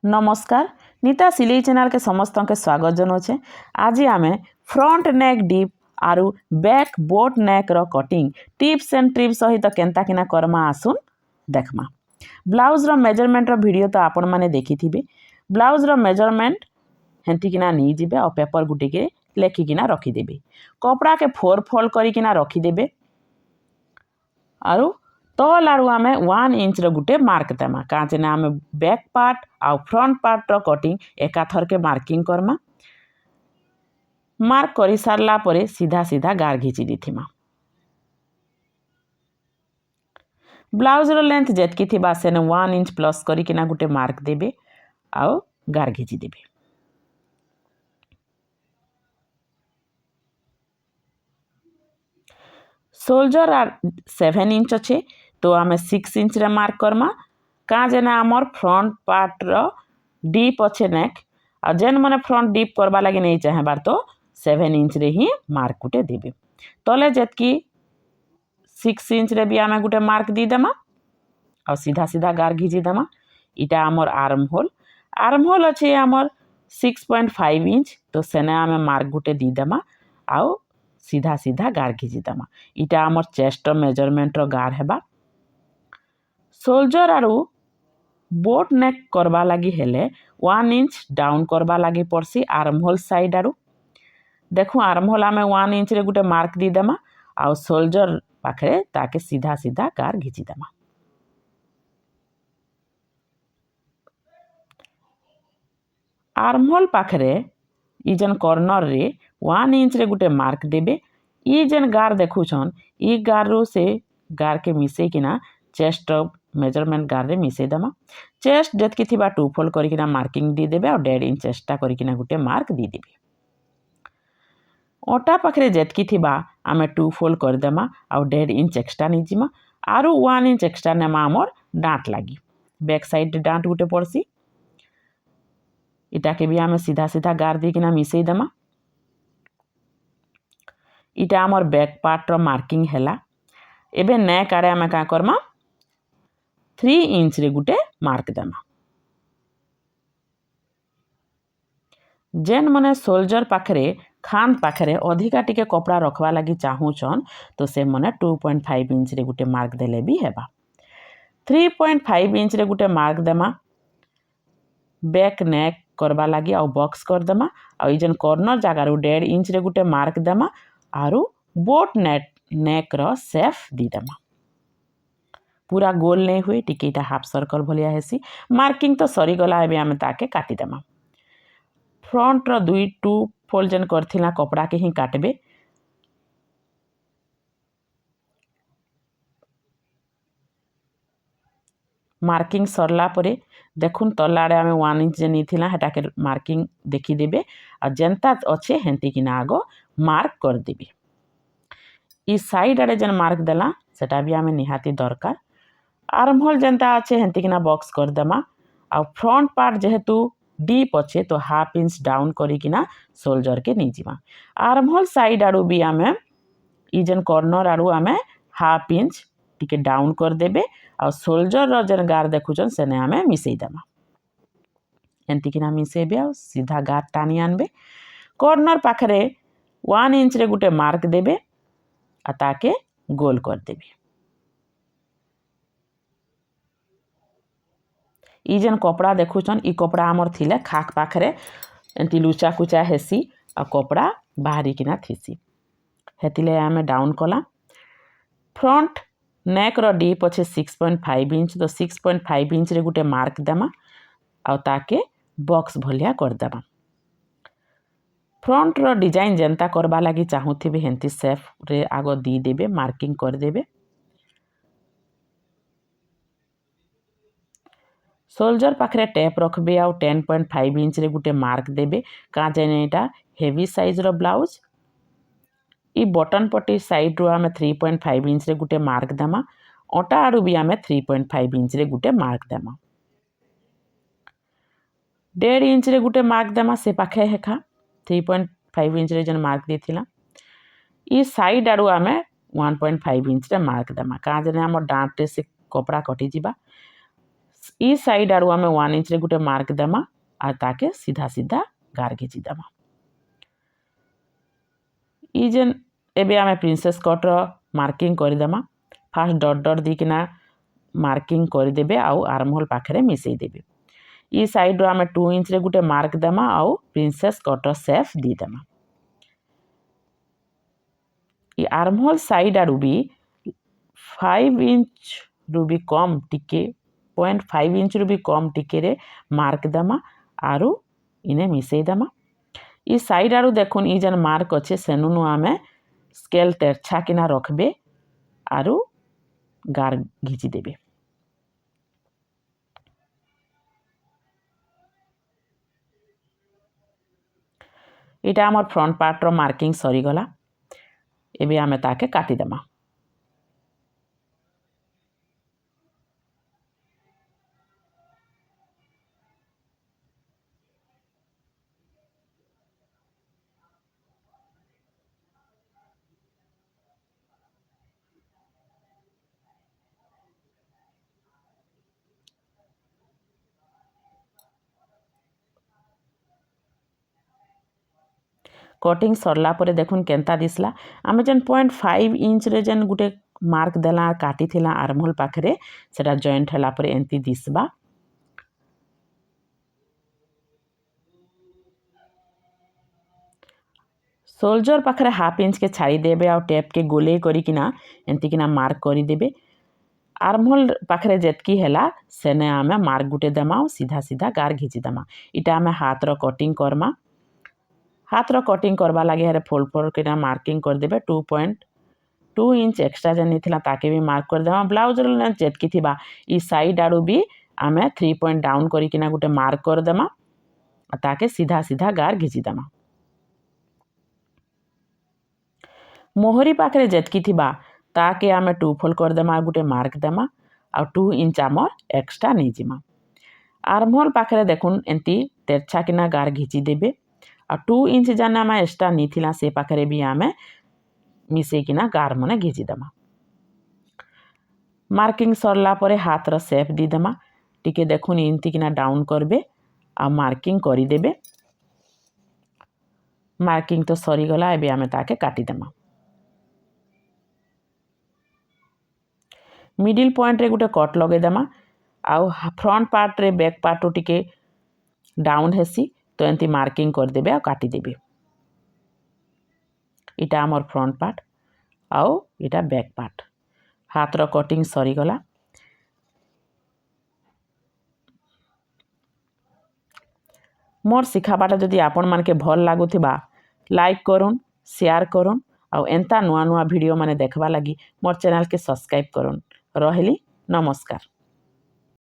नमस्कार नीता सिलाई चैनल के समस्त के स्वागत जनाऊे। आज आम फ्रंट नेक डीप आरु बैक बोट नेक रो कटिंग टिप्स एंड ट्रिप्स सहित केनता किना करमा आसुन देखमा। ब्लाउज रो मेजरमेंट रो वीडियो तो आपण माने देखिथिबे। ब्लाउज रो मेजरमेंट हेंती किना नहीं जिबे और पेपर गुटे के लेखिकिना रखिदेबे। कपड़ा के 4 फोल्ड करिकिना रखिदेबे आरु तल आरु आमे 1 इंच रो गुटे मार्क देमा। काजे ना आमे बैक पार्ट आ फ्रंट पार्ट रो कटिंग एकाथर के मार्किंग करमा। मार्क करी सारला परे सीधा सीधा गार घिची दिथिमा। ब्लाउज रो लेंथ जेतकी थिबा सेने 1 इंच प्लस करिकिना गुटे मार्क देबे आउ गार घिची देबे। शोल्डर 7 इंच अच्छे तो आमे 6 इंच रे मार्क करमा। काजे ना आमर फ्रंट पार्ट रो डीप अच्छे नेक आ जेन मने फ्रंट डीप करबा लगे नहीं चाहे बार तो 7 इंच रे ही मार्क गुटे देबे। तले जेतकी 6 इंच रे भी आमे गुटे मार्क दी देमा और सीधा सीधा गार घिची देमा। इटा आमर आर्म होल अच्छे आमर 6.5 इंच तो सेने आमे मार्क गुटे दी देमा आउ सीधा सीधा गार घिची देमा। इटा आमर चेस्ट मेजरमेंट रो गार हेबा। शोल्डर आरु बोट नेक करबा लगी हेले 1 इंच डाउन करबा लगी पड़सी आर्म होल साइड आरु। देखो आर्म होल आमे 1 इंच रे गुटे मार्क दी देमा आउ शोल्डर पाखरे ताके सीधा सीधा गार घिची देमा। आर्म होल पाखरे ई जेन कॉर्नर रे 1 इंच रे गुटे मार्क देबे। ई जेन गार देखुछन ई गार रो से गार के मिसे किना चेस्ट मेजरमेंट गार रे मिसे देमा। चेस्ट जेतकी थिबा 2 फोल्ड करिकिना मार्किंग दी देबे और 1.5 इंच चेस्टा करिकिना गुटे मार्क दी देबे। ओटा पाखरे जेतकी थिबा आमे 2 फोल्ड कर देमा और 1.5 इंच एक्स्ट्रा नहीं जिमा आरु 1 इंच एक्स्ट्रा नेमा आमर डांट लागी। बैक साइड डांट गुटे पड़सी इटा के भी आमे सीधा सीधा गार दी किना मिसेई देमा। इटा आमर बैक पार्ट रो मार्किंग हैला। एबे नेक आड़े आमे का करमा 3 इंच रे गुटे मार्क देमा। जेन मने शोल्डर पाखरे खान पाखरे अधिका टिके कपड़ा रखवा लगी चाहूचन तो से मने 2.5 इंच रे गुटे मार्क देले भी हेबा। 3.5 इंच रे गुटे मार्क देमा बैक नेक करबा लगी आउ बॉक्स कर देमा और जेन कॉर्नर जगार 1.5 इंच रे गुटे मार्क देमा आरु बोट नेक रो सेफ दी देमा। पूरा गोल नहीं हुए टिकेटा हाफ सर्कल भलिया हेसी। मार्किंग तो सरी गला एबे आमे ताके काटी देमा। फ्रंट रो 2 फोल्ड जेन करथिला कपड़ा के ही काटबे। मार्किंग सरला परे देखुन तलाड़े आमे 1 इंच जे नीथिला हेटा के मार्किंग देखी देबे और जेनता अच्छे हेंती किना आगो मार्क कर देबे। ई साइड आड़े जेन मार्क देला सेटा भी आमे निहाती दरकार। आर्म होल जेनता अच्छे हेंती किना बॉक्स कर देमा और फ्रंट पार्ट जेहेतु डीप अच्छे तो हाफ इंच डाउन करिकिना शोल्डर के नहीं जिमा। आर्म होल साइड आड़ू भी आमे ई जेन कॉर्नर आड़ू आमे हाफ इंच टिके डाउन कर देबे और शोल्डर रो जेन गार देखुचन सेने आमे मिसेई देमा। एंती किना मिसेबे और सीधा गार टानी आनबे। कॉर्नर पाखरे 1 इंच रे गुटे मार्क देबे आ ताके गोल कर देबे। ई जेन कपड़ा देखुचन ई कपड़ा आमर थिले खाक पाखरे एंती लुचा कुचा हेसी आ कपड़ा बाहरी किना थिसी हेतिले आमे डाउन कला। फ्रंट नेक रो डीप अच्छे 6.5 इंच तो 6.5 इंच रे गुटे मार्क देमा और ताके बॉक्स भलिया कर देमा। फ्रंट रो डिजाइन जेनता करबा लगी चाहूथिबे हेंती सेफ रे आगो दी देबे मार्किंग कर देबे। शोल्डर पाखरे टेप रखबे आउ 10.5 इंच रे गुटे मार्क देबे काजे एटा हेवी साइज रो ब्लाउज। ई बटन पट्टी साइड रो आमे 3.5 इंच रे गुटे मार्क देमा। ओटा आड़ू भी आमे 3.5 इंच रे गुटे मार्क देमा। 1.5 इंच रे गुटे मार्क देमा से पाखे हेखा 3.5 इंच रे जेन मार्क देथिला। ई साइड आड़ू आमे 1.5 इंच रे मार्क देमा काजे ने हमर डांटे से कपड़ा कटी जिबा। ଇ ସାଇଡ୍ ଆଡ଼ୁ ଆମେ 1 इंच रे गोटे मार्क देमा आ ताके सीधा सीधा गार घिची देमा। इ जेन एबे आमे प्रिंसेस कट रो मार्किंग कर देमा। फास्ट डॉट डॉट दिकिना मार्किंग कर देबे आउ आर्म होल पाखरे मिसई देबे। इ साइड रो आमे 2 इंच रे गोटे मार्क देमा आउ प्रिंसेस कट रो शेप दी देमा। इ आर्म होल साइड आडू भी 5 इंच रु भी कम टिके 0.5 इंच रु भी कम टिके रे मार्क देमा आरु इने मिसई देमा। इ साइड आडू देखुन इ जन मार्क अच्छे सेनुनु आमे स्केल तेरछा किना रखबे आरु गार घिची देबे। इटा हमर फ्रंट पार्ट रो मार्किंग सरी गला। एबे आमे ताके काटी देमा। कटिंग सरला परे देखुन केंता दिसला। आमे जन 0.5 इंच रे जन गुटे मार्क देला काटी थिला आर्म होल पाखरे सेटा जॉइंट हला परे एंती दिसबा। सोल्जर पाखरे हाफ इंच के छाड़ी देबे और टेप के गोले करी किना एंती किना मार्क करी देबे। आर्म होल पाखरे जेतकी हैला सेने आमे मार्क गुटे देमा सीधा सीधा गार घिची देमा। इटा आमे हाथ रो कटिंग करमा। हाथ रो कटिंग करबा लगे हेरे फोल्ड फोल्ड किना मार्किंग कर देबे। 2.2 इंच एक्स्ट्रा जन निथिला ताके भी मार्क कर देमा। ब्लाउज रो लेंथ जेतकी थिबा इ साइड आडू भी आमे 3 पॉइंट डाउन करी किना गुटे मार्क कर देमा ताके सीधा सीधा गार घिची देमा। मोहरी पाखरे जेतकी थिबा ताके आमे 2 फोल्ड कर देमा गुटे मार्क देमा और 2 इंच आमर एक्स्ट्रा नहीं जिमा। आर्म होल पाखरे देखुन एंती तेरछा किना गार घिची देबे और 2 इंच जाना आमे एक्स्ट्रा नहीं थिला से पाखरे भी आमे मिसे किना गार मने घिची देमा। मार्किंग सरला परे हाथ रो शेप दी देमा। टिके देखुन एंती किना डाउन करबे आ मार्किंग करी देबे। मार्किंग तो सरी गला। एबे आमे ताके काटी देमा। मिडिल पॉइंट रे गुटे कट लगे देमा आउ फ्रंट पार्ट रे बैक पार्ट रो टिके डाउन हेसी तो एंती मार्किंग कर देबे आ काटी देबे। इटा हमर फ्रंट पार्ट आउ इटा बैक पार्ट। हाथ रो कटिंग सरी गला। मोर सिखाबाटा जदि आपण मानके भल लागुथिबा लाइक करुन शेयर करुन आउ एंता नुआ नुआ वीडियो माने देखबा लगी मोर चैनल के सब्सक्राइब करुन। रहेली नमस्कार।